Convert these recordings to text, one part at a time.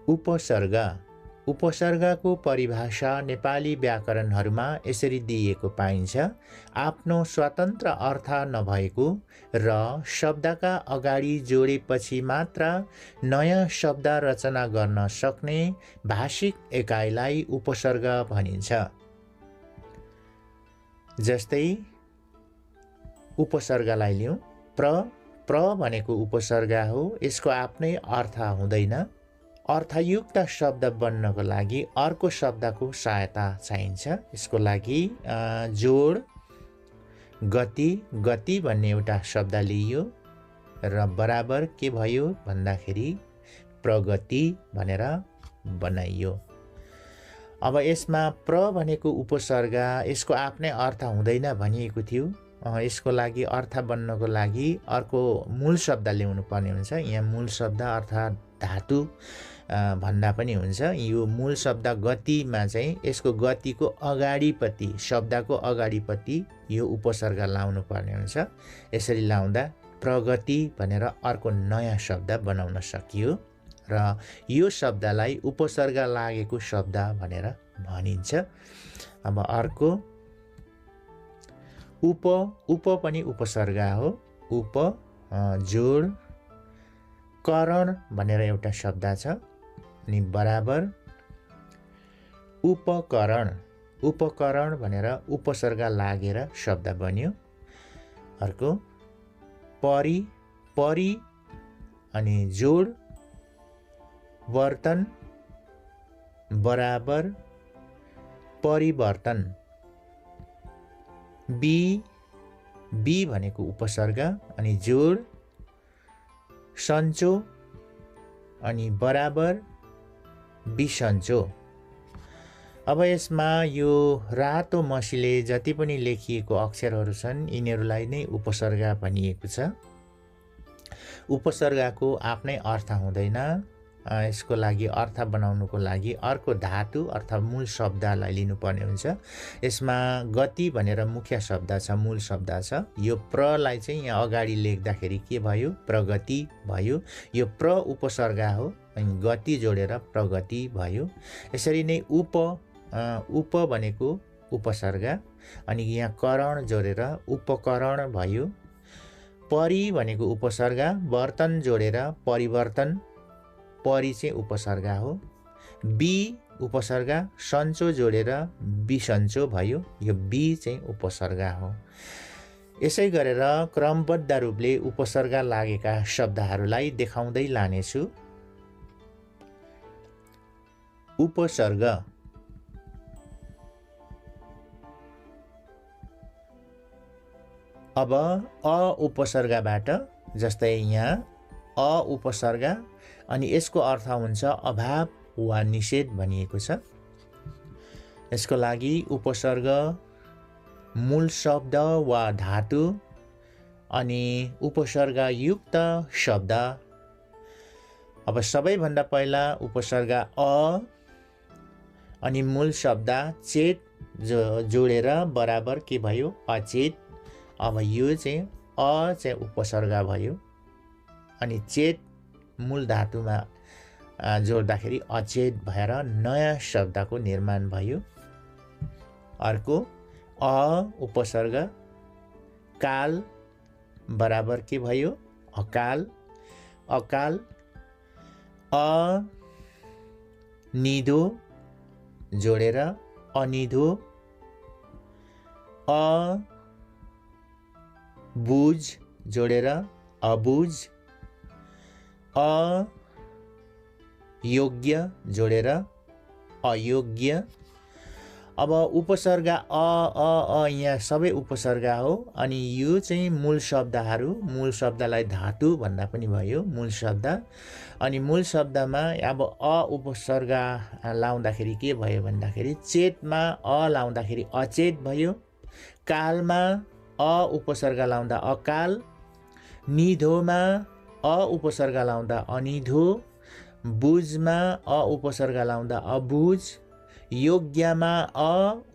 उपसर्ग उपसर्गको परिभाषा नेपाली व्याकरणहरूमा यसरी दिइएको पाइन्छ। आफ्नो स्वतन्त्र अर्थ नभएको र शब्दका अगाडि जोडेपछि मात्र नयाँ शब्द रचना गर्न सक्ने भाषिक एकाइलाई उपसर्ग भनिन्छ। जस्तै उपसर्गलाई लिउँ। प्र भनेको उपसर्ग हो। यसको आफ्नै अर्थ हुँदैन। अर्थयुक्त शब्द बन्नको लागि अर्को शब्दको सहायता चाहिन्छ। यसको लागि जोड, गति भन्ने एउटा शब्द लिइयो र बराबर के भयो भन्दाखेरि प्रगति भनेर बनाइयो। अब यसमा प्र भनेको उपसर्ग, यसको आफ्नै अर्थ हुँदैन भनिएको थियो। यसको लागि अर्थ बन्नको लागि अर्को मूल शब्द ल्याउनु पर्ने हुन्छ। यहाँ मूल शब्द अर्थात् धातु भन्दा पनि हुन्छ। यो मूल शब्द गतिमा चाहिँ यसको गतिको अगाडिपट्टि, शब्दको अगाडिपट्टि यो उपसर्ग लाउनु पर्ने हुन्छ। यसरी लाउँदा प्रगति भनेर अर्को नयाँ शब्द बनाउन सकियो र यो शब्दलाई उपसर्ग लागेको शब्द भनेर भनिन्छ। अब अर्को उप पनि उपसर्ग हो। उप जोड करण भनेर एउटा शब्द छ अनि बराबर उपकरण भनेर उपसर्ग लागेर शब्द बन्यो। अर्को परि अनि जोड वर्तन बराबर परिवर्तन। बी भनेको उपसर्ग अनि जोड सन्चो अनि बराबर बिसन्चो। अब यसमा यो रातो मसीले जति पनि लेखिएको अक्षरहरू छन् यिनीहरूलाई नै उपसर्ग भनिएको छ। उपसर्गको आफ्नै अर्थ हुँदैन। यसको लागि अर्थ बनाउनुको लागि अर्को धातु अर्थात् मूल शब्दलाई लिनुपर्ने हुन्छ। यसमा गति भनेर मुख्य शब्द छ, मूल शब्द छ। यो प्रलाई चाहिँ यहाँ अगाडि लेख्दाखेरि के भयो प्रगति भयो। यो प्र उपसर्ग हो अनि गति जोडेर प्रगति भयो। यसरी नै उप भनेको उपसर्ग अनि यहाँ करण जोडेर उपकरण भयो। परि भनेको उपसर्ग, वर्तन जोडेर परिवर्तन, परि चाहिँ उपसर्ग हो। बी उपसर्ग, सन्चो जोडेर बिसन्चो भयो। यो बी चाहिँ उपसर्ग हो। यसै गरेर क्रमबद्ध रूपले उपसर्ग लागेका शब्दहरूलाई देखाउँदै लानेछु। उपसर्ग अब उपसर्गबाट जस्तै यहाँ उपसर्ग अनि यसको अर्थ हुन्छ अभाव वा निषेध भनिएको छ। यसको लागि उपसर्ग मूल शब्द वा धातु अनि उपसर्गयुक्त शब्द। अब सबैभन्दा पहिला उपसर्ग अनि मूल शब्द चेत जोडेर बराबर के भयो अचेत। अब यो चाहिँ उपसर्ग भयो अनि चेत मूल धातुमा जोड्दाखेरि अचेत भएर नयाँ शब्दको निर्माण भयो। अर्को उपसर्ग काल बराबर के भयो अकाल। निधो जोडेर अनिधो। बुझ जोडेर अबुझ। अयोग्य जोडेर अयोग्य। अब उपसर्ग यहाँ सबै उपसर्ग हो अनि यो चाहिँ मूल शब्दहरू, मूल शब्दलाई धातु भन्दा पनि भयो मूल शब्द। अनि मूल शब्दमा अब उपसर्ग लाउँदाखेरि के भयो भन्दाखेरि चेतमा लाउँदाखेरि अचेत भयो। कालमा उपसर्ग लाउँदा अकाल। निधोमा उपसर्ग लाउँदा अनिधो। बुझमा उपसर्ग लाउँदा अबुझ। योग्यमा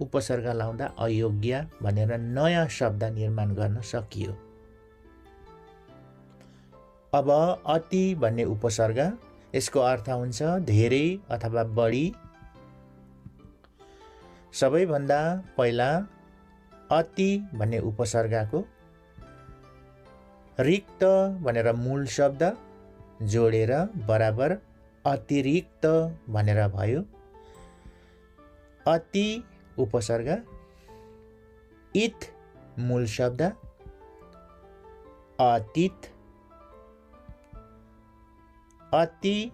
उपसर्ग लाउँदा अयोग्य भनेर नयाँ शब्द निर्माण गर्न सकियो। अब अति भन्ने उपसर्ग यसको अर्थ हुन्छ धेरै अथवा बढी। सबैभन्दा पहिला अति भन्ने उपसर्गको रिक्त भनेर मूल शब्द जोडेर बराबर अतिरिक्त भनेर भयो। अति उपसर्ग, इत मूल शब्द, अतीत, अति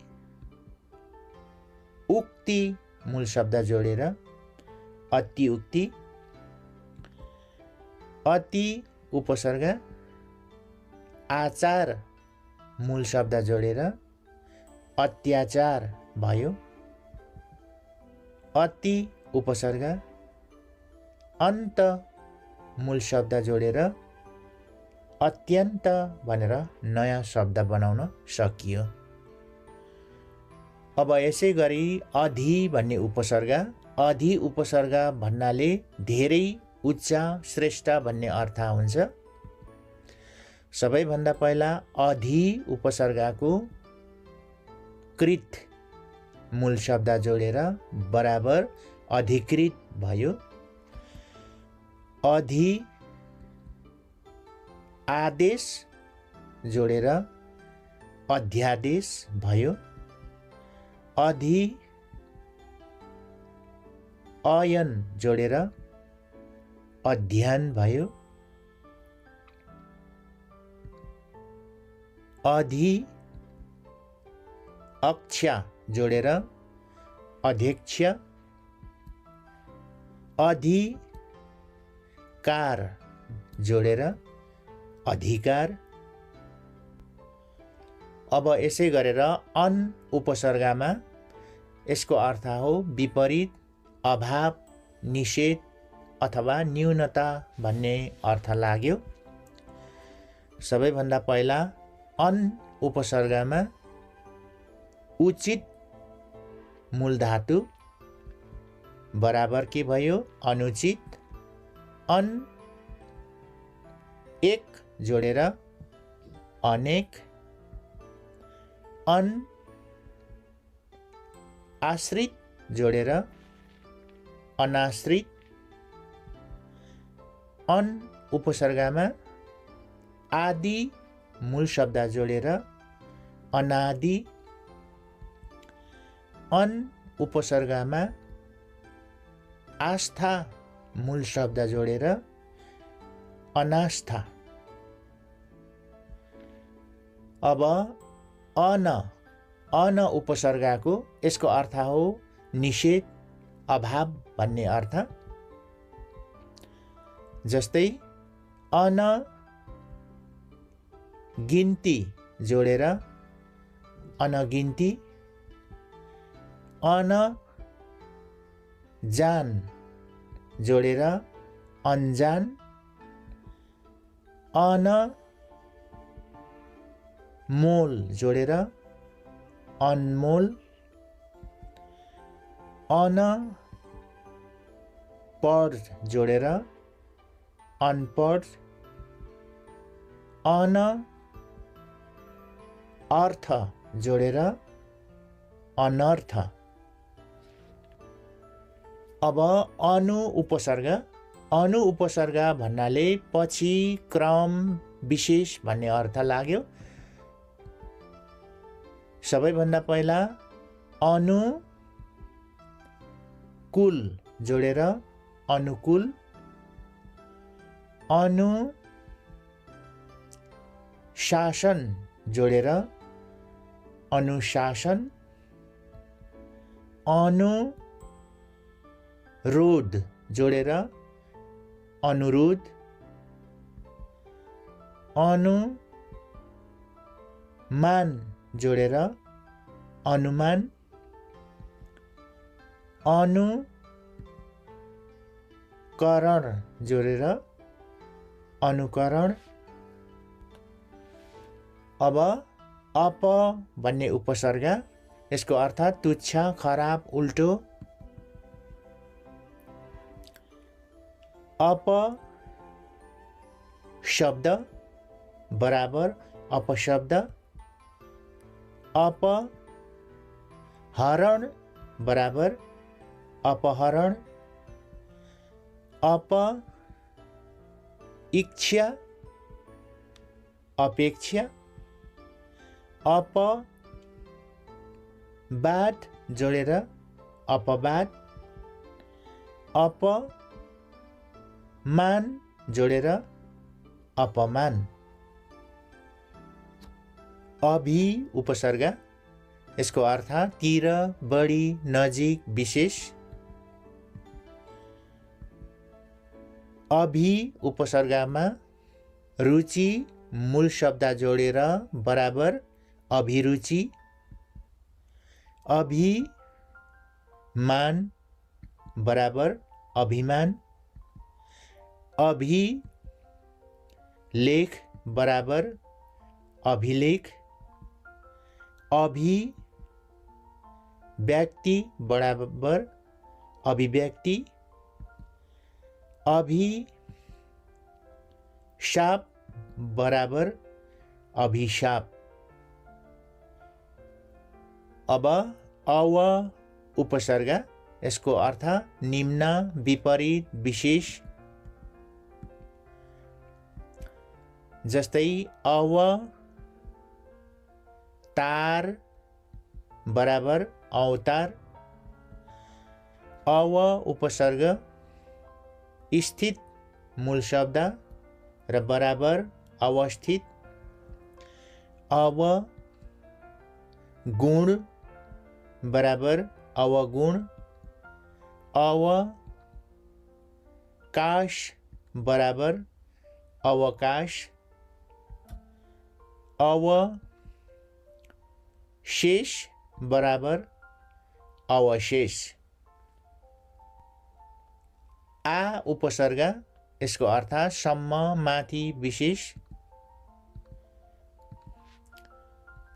उक्ति मूल शब्द जोडेर अतिउक्ति, अति उपसर्ग, आचार मूल शब्द जोडेर अत्याचार भयो। अति उपसर्ग, अन्त मूल शब्द जोडेर अत्यन्त भनेर नयाँ शब्द बनाउन सकियो। अब यसै गरी अधि भन्ने उपसर्ग, अधि उपसर्ग भन्नाले धेरै, उच्च, श्रेष्ठ भन्ने अर्थ हुन्छ। सबैभन्दा पहिला अधि उपसर्गको कृत मूल शब्द जोडेर बराबर अधिकृत भयो। अधि आदेश जोडेर अध्यादेश भयो। अधि अयन जोडेर अध्ययन भयो। अधि अक्ष जोडेर अध्यक्ष। अधिकार जोडेर अधिकार। अब यसै गरेर अन उपसर्गमा यसको अर्थ हो विपरीत, अभाव, निषेध अथवा न्यूनता भन्ने अर्थ लाग्यो। सबैभन्दा पहिला अन उपसर्गमा उचित मूल धातु बराबर के भयो अनुचित। अन एक जोडेर अनेक। अन आश्रित जोडेर अनाश्रित। अन उपसर्गमा आदि मूल शब्द जोडेर अनादि। अन उपसर्गमा आस्था मूल शब्द जोडेर अनास्था। अब अन उपसर्गको यसको अर्थ हो निषेध, अभाव भन्ने अर्थ। जस्तै अन गिन्ती जोडेर अनगिन्ती। अन जान जोडेर अनजान। अन मोल जोडेर अनमोल। अन पढ जोडेर अनपढ। अन अर्थ जोडेर अनर्थ। अब अनु उपसर्ग भन्नाले पछि, क्रम, विशेष भन्ने अर्थ लाग्यो। सबैभन्दा पहिला अनुकूल जोडेर अनुकूल। अनुशासन जोडेर अनुशासन। अनुरोध जोडेर अनुरोध। अनुमान जोडेर अनुमान। अनुकरण जोडेर अनुकरण। अब अप भन्ने उपसर्ग, यसको अर्थ तुच्छ, खराब, उल्टो। अप शब्द बराबर अपशब्द। अप हरण बराबर अपहरण, इच्छा अपेक्षा, अपवाद जोडेर अपवाद, अपमान जोडेर अपमान, अभि उपसर्ग, यसको अर्थ तिर, बढी, नजिक, विशेष। अभि उपसर्गमा रुचि मूल शब्द जोडेर बराबर अभिरुचि, अभिमान बराबर अभिमान, अभिलेख बराबर अभिलेख, अभिव्यक्ति बराबर अभिव्यक्ति, अभिशाप बराबर अभिशाप। अब अव उपसर्ग, यसको अर्थ निम्न, विपरीत, विशेष। जस्तै अवतार बराबर अवतार, अव उपसर्ग स्थित मूल शब्द र बराबर अवस्थित, अवगुण बराबर अवगुण, अवकाश बराबर अवकाश, अवशेष बराबर अवशेष। आ उपसर्ग, यसको अर्थ सम्म, माथि, विशेष।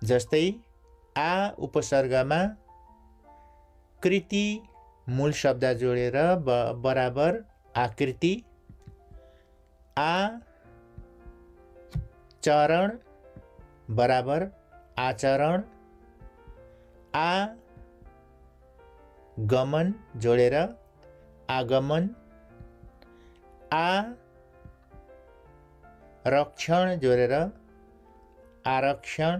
जस्तै आ उपसर्गमा कृति मूल शब्द जोडेर बराबर आकृति, आचरण बराबर आचरण, आगमन जोडेर आगमन, आरक्षण जोडेर आरक्षण,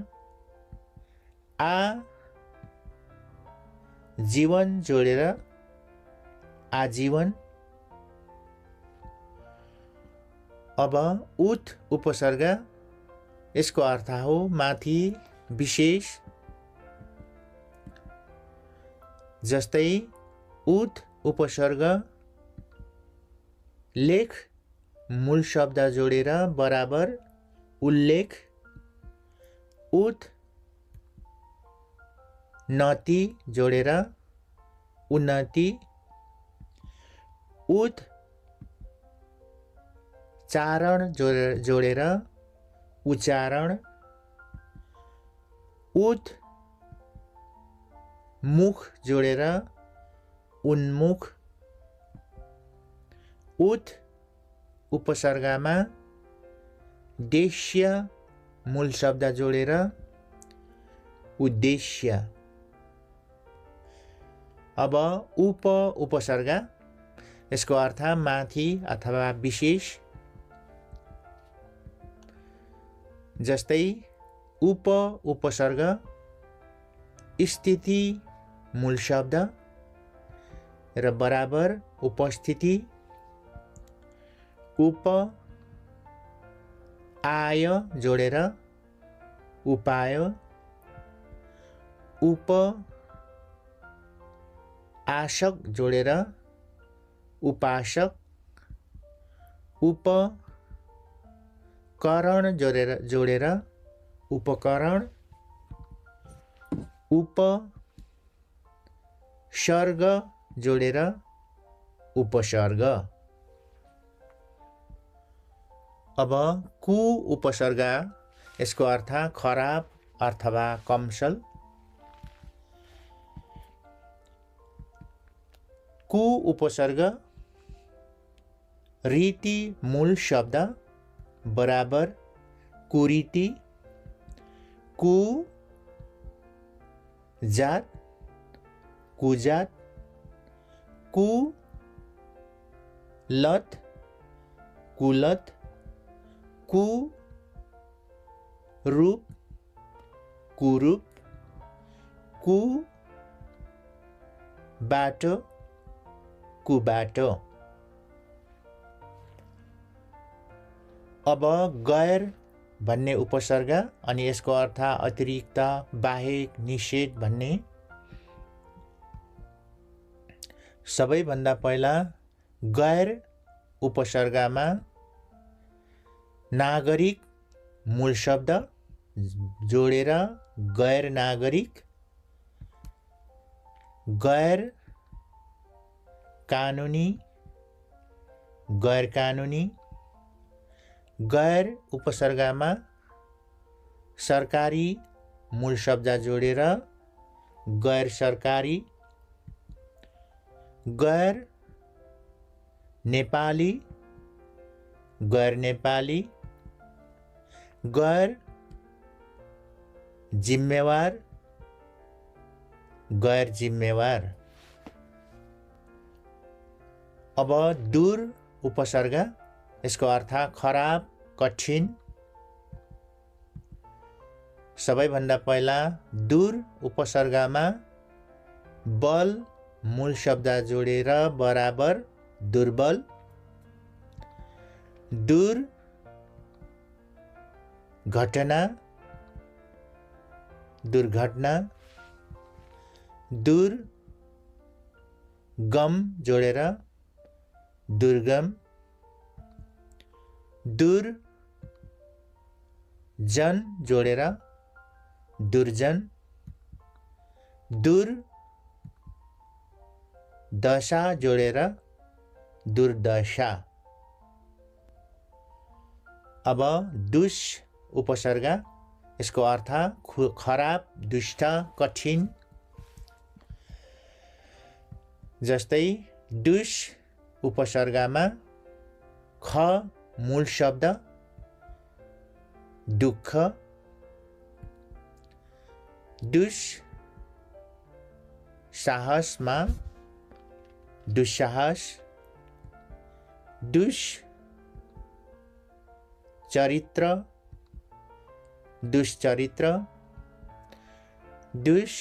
आजीवन जोडेर आजीवन। अब उत उपसर्ग, यसको अर्थ हो माथि, विशेष। जस्तै उत उपसर्ग लेख मूल शब्द जोडेर बराबर उल्लेख, उत नति जोडेर उन्नति, उत चारण जोडेर उच्चारण, उत मुख जोडेर उन्मुख, उत उपसर्गमा देश्य मूल शब्द जोडेर उद्देश्य। अब उपसर्ग, यसको अर्थ माथि अथवा विशेष। जस्तै उपसर्ग स्थिति मूल शब्द र बराबर उपस्थिति, आय जोडेर उपाय, आशक जोडेर उपासक, उपकरण जोडेर उपकरण, उपसर्ग जोडेर उपसर्ग। अब कु उपसर्ग, यसको अर्थ खराब अथवा कमसल। कु उपसर्ग रीति मूल शब्द बराबर कुरीति, कु जात कुजात, कुलत, कुलत, कुरूप, कुरूप, कुबाटो, कुबाटो। अब गैर भन्ने उपसर्ग अनि यसको अर्थ अतिरिक्त, बाहेक, निषेध भन्ने। सबैभन्दा पहिला गैर उपसर्गमा नागरिक मूल शब्द जोडेर गैर नागरिक, गैर कानुनी, गैर कानुनी, गैर उपसर्गमा सरकारी मूल शब्द जोडेर गैर सरकारी, गैर नेपाली, गैर नेपाली, गैर जिम्मेवार, गैर जिम्मेवार। अब दूर उपसर्ग, यसको अर्थ खराब, कठिन। सबैभन्दा पहिला दूर उपसर्गमा बल मूल शब्द जोडेर बराबर दुर्बल, दूर घटना, दुर्घटना, दूर गम जोडेर दुर्गम, दूर जन जोडेर दुर्जन, दूर दशा जोडेर दुर्दशा। अब दुष उपसर्ग, यसको अर्थ खराब, दुष्ट, कठिन। जस्तै दुष उपसर्गमा ख मूल शब्द दुःख, दुष साहसमा दुस्साहस, दुष चरित्र, दुष्चरित्र, दुष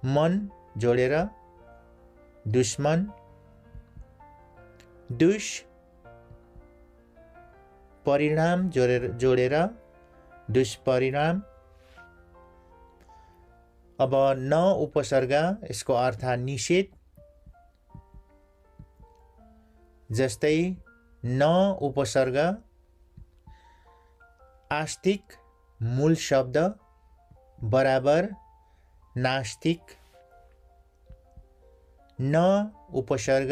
मन जोडेर दुश्मन, दुष परिणाम जोडेर दुष्परिणाम। अब न उपसर्ग, यसको अर्थ निषेध। जस्तै न उपसर्ग आस्तिक मूल शब्द बराबर नास्तिक, न उपसर्ग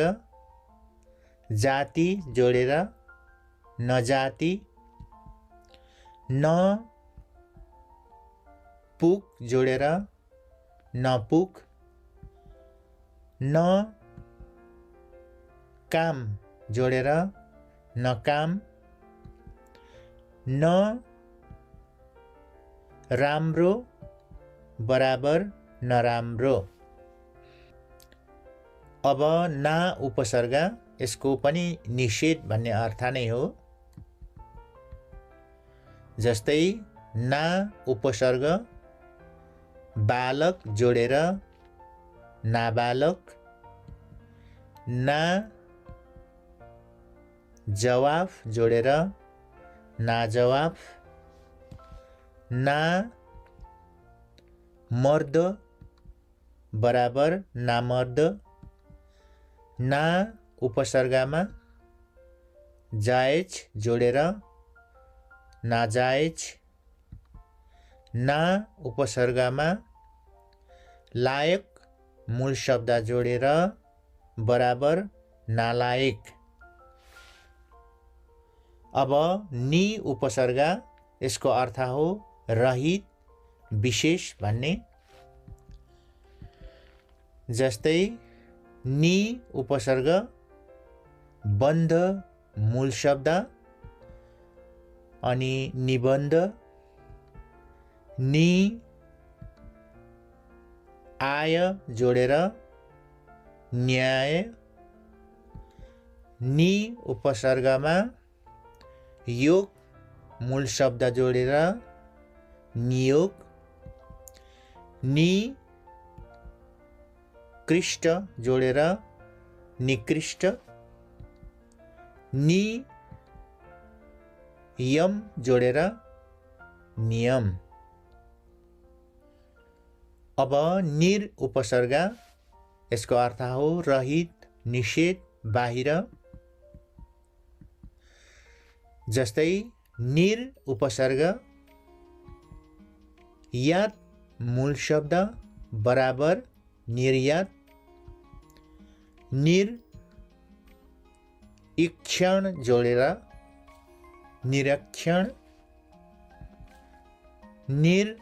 जाति जोडेर नजाति, न पुक जोडेर नपुक, न काम जोडेर नकाम, न राम्रो बराबर नराम्रो। अब ना उपसर्ग, यसको पनि निषेध भन्ने अर्थ नै हो। जस्तै ना उपसर्ग बालक जोडेर नाबालक, ना जवाफ जोडेर नाजवाफ, ना मर्द बराबर नामर्द, ना उपसर्गमा जायज जोडेर नाजायज, ना उपसर्गमा लायक मूल शब्द जोडेर बराबर नालायक। अब नि उपसर्ग, यसको अर्थ हो रहित, विशेष भन्ने। जस्तै नि उपसर्ग बन्ध मूल शब्द अनि निबन्ध, नि आय जोडेर न्याय, नि उपसर्गमा योग मूल शब्द जोडेर नियोग, नि कृष्ट जोडेर निकृष्ट, नि यम जोडेर नियम। अब निर उपसर्ग, यसको अर्थ हो रहित, निषेध, बाहिर। जस्तै निर उपसर्ग यात मूल शब्द बराबर निर्यात, निर इक्षण जोडेर निरीक्षण, निर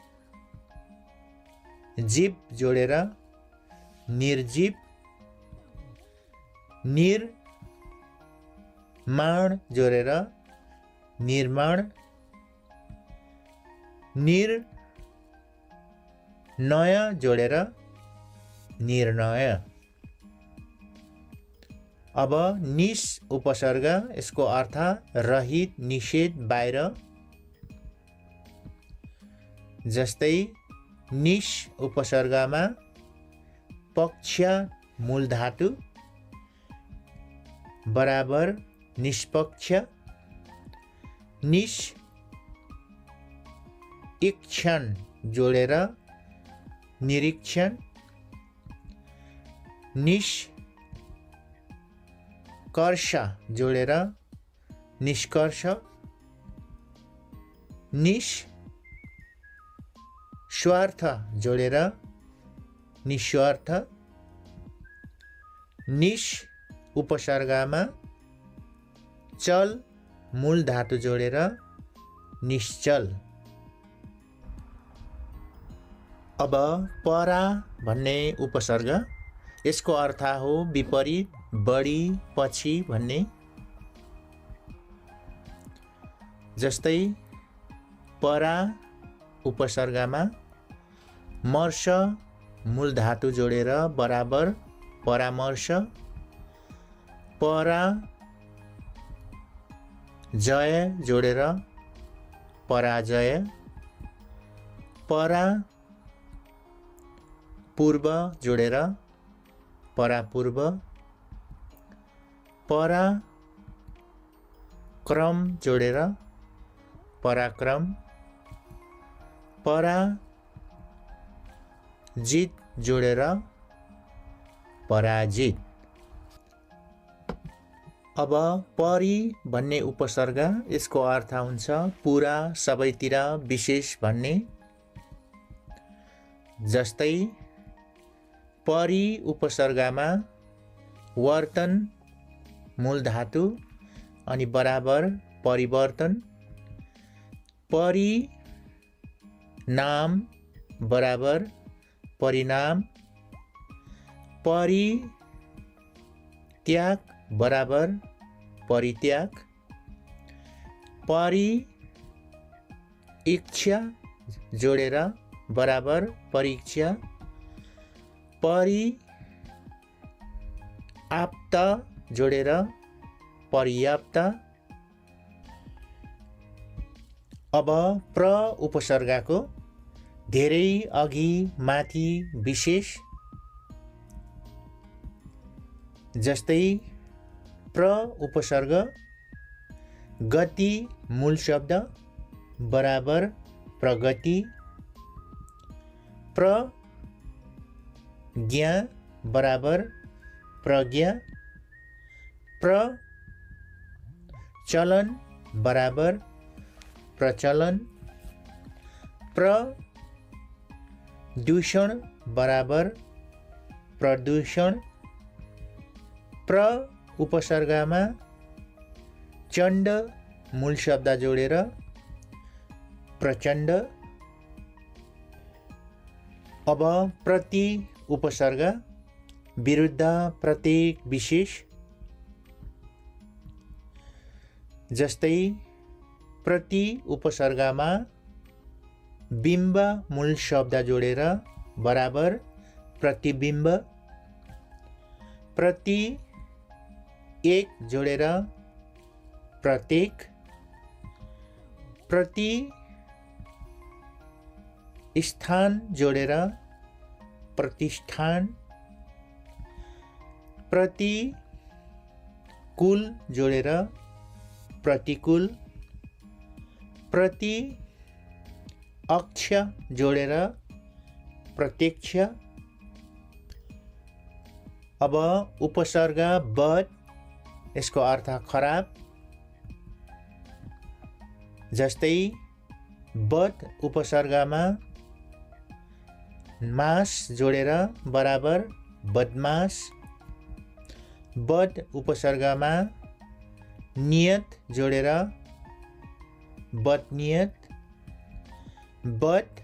जीव जोडेर निर्जीव, निर मान जोडेर निर्माण, निर नय जोडेर निर्णय। अब निस उपसर्ग, यसको अर्थ रहित, निषेध, बाहिर। जस्तै निस उपसर्गमा पक्ष मूल धातु बराबर निष्पक्ष, निस इक्षण जोडेर निरीक्षण, निस कर्ष जोडेर निष्कर्ष, निस स्वार्थ जोडेर निस्वार्थ, निस उपसर्गमा चल मूल धातु जोडेर निश्चल। अब परा भन्ने उपसर्ग, यसको अर्थ हो विपरीत, बढी, पछि भन्ने। जस्तै परा उपसर्गमा मर्श मूल धातु जोडेर बराबर परामर्श, परा जय जोडेर पराजय, परा पूर्व जोडेर परापूर्व, परा क्रम जोडेर पराक्रम, परा जित जोडेर पराजित। अब परि भन्ने उपसर्ग, यसको अर्थ हुन्छ पुरा, सबैतिर, विशेष भन्ने। जस्तै परि उपसर्गमा वर्तन मूल धातु अनि बराबर परिवर्तन, परि नाम बराबर परिणाम, परि त्याग बराबर परित्याग, परि इच्छा जोडेर बराबर परीक्षा, परि आप्त जोडेर पर्याप्त। अब प्र उपसर्गको धेरै अघि माथि विशेष। जस्तै प्र उपसर्ग गति मूल शब्द बराबर प्रगति, प्रज्ञा बराबर प्रज्ञा, प्रचलन बराबर प्रचलन, प्रदूषण बराबर प्रदूषण, प्र उपसर्गमा चण्ड मूल शब्द जोडेर प्रचण्ड। अब प्रति उपसर्ग विरुद्ध प्रत्येक विशेष। जस्तै प्रति उपसर्गमा बिम्ब मूल शब्द जोडेर बराबर प्रतिबिम्ब, प्रति एक जोडेर प्रत्येक, प्रति स्थान जोडेर प्रतिष्ठान, प्रति कुल जोडेर प्रतिकूल, प्रति अक्ष जोडेर प्रत्यक्ष। अब उपसर्ग बद, यसको अर्थ खराब। जस्तै बद उपसर्गमा मास जोडेर बराबर बदमास, बद उपसर्गमा नियत जोडेर बदनियत, बद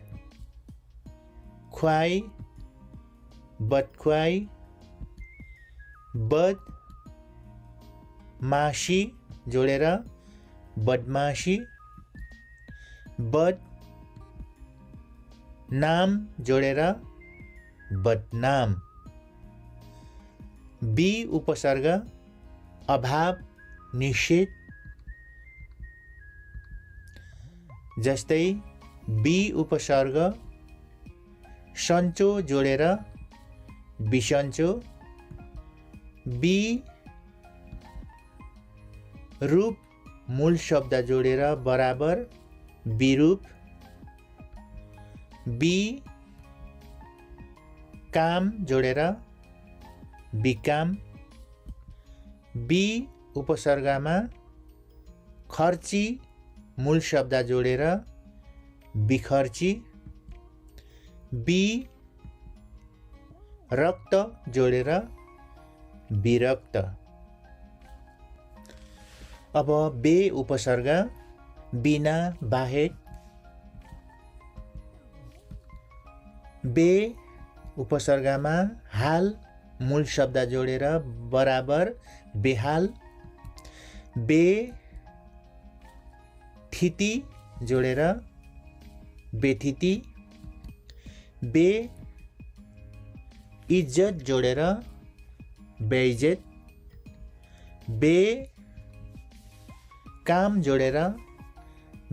ख्वाई बदख्वाई, बद मासी जोडेर बदमासी, बद नाम जोडेर बदनाम। बी उपसर्ग अभाव निषेध, जस्तै बी उपसर्ग सन्चो जोडेर बिसन्चो, बी रूप मूल शब्द जोडेर बराबर विरूप, बी काम जोडेर बिकाम, बी उपसर्गमा खर्ची मूल शब्द जोडेर बिखर्ची, बी रक्त जोडेर विरक्त। अब बे उपसर्ग बिना बाहेक, बे उपसर्गमा हाल मूल शब्द जोडेर बराबर बेहाल, बे थिति जोडेर बेथिति, बे इज्जत जोडेर बेइज्जत, बे काम जोडेर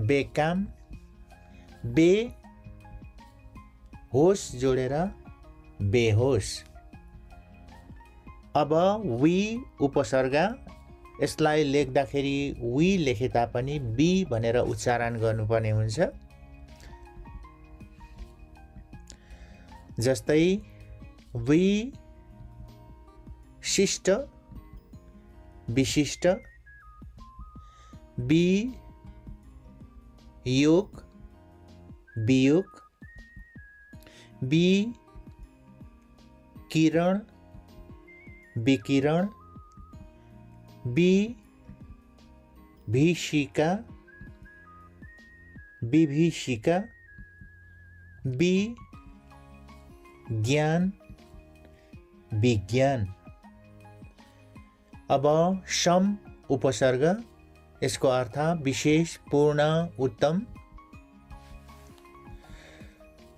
बेकाम, बे होस जोडेर बेहोस। अब वी उपसर्ग, यसलाई लेख्दाखेरि वी लेखे तापनि बी भनेर उच्चारण गर्नुपर्ने हुन्छ। जस्तै वी शिष्ट विशिष्ट, बी योग वियोग, बी किरण विकिरण, बी भीषिका विभीषिका, बी ज्ञान विज्ञान। अब सम उपसर्ग, यसको अर्थ विशेष पूर्ण उत्तम।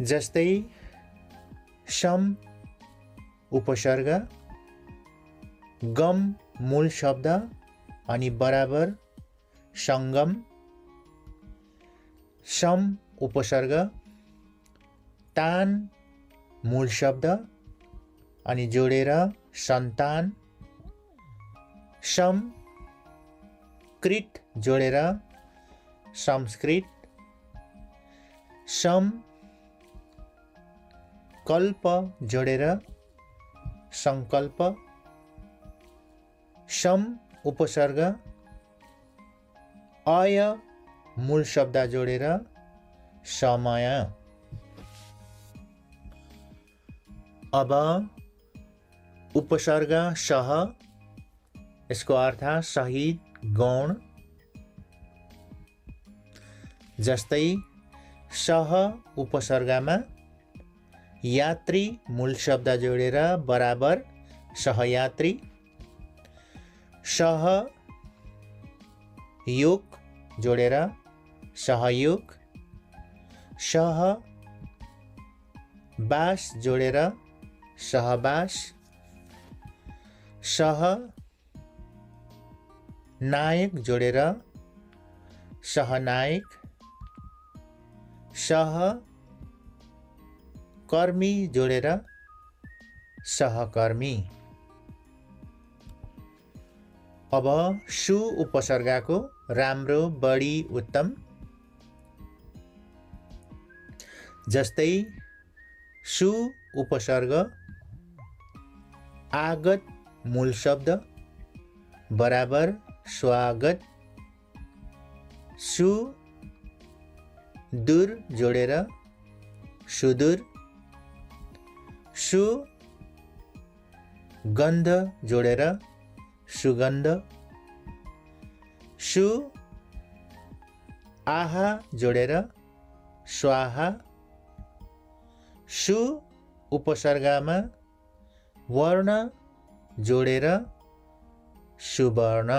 जस्तै सम उपसर्ग गम मूल शब्द अनि बराबर संगम, सम उपसर्ग तान मूल शब्द अनि जोडेर सन्तान, सम कृत जोडेर संस्कृत, सम कल्प जोडेर संकल्प, सम उपसर्ग अय मूल शब्द जोडेर समय। अब उपसर्ग सह, यसको अर्थ शहीद गौण। जस्तै सह उपसर्गमा यात्री मूल शब्द जोडेर बराबर सहयात्री, सह योग जोडेर सहयोग, सह बास जोडेर सहबास, सह नायक जोडेर सहनायक, सह कर्मी जोडेर सहकर्मी। अब सु उपसर्गको राम्रो, बढी, उत्तम। जस्तै सु उपसर्ग आगत मूल शब्द बराबर स्वागत। सु दूर जोडेर सुदूर। सु गन्ध जोडेर सुगन्ध। सु आहा जोडेर स्वाहा। सु उपसर्गमा वर्ण जोडेर सुवर्ण।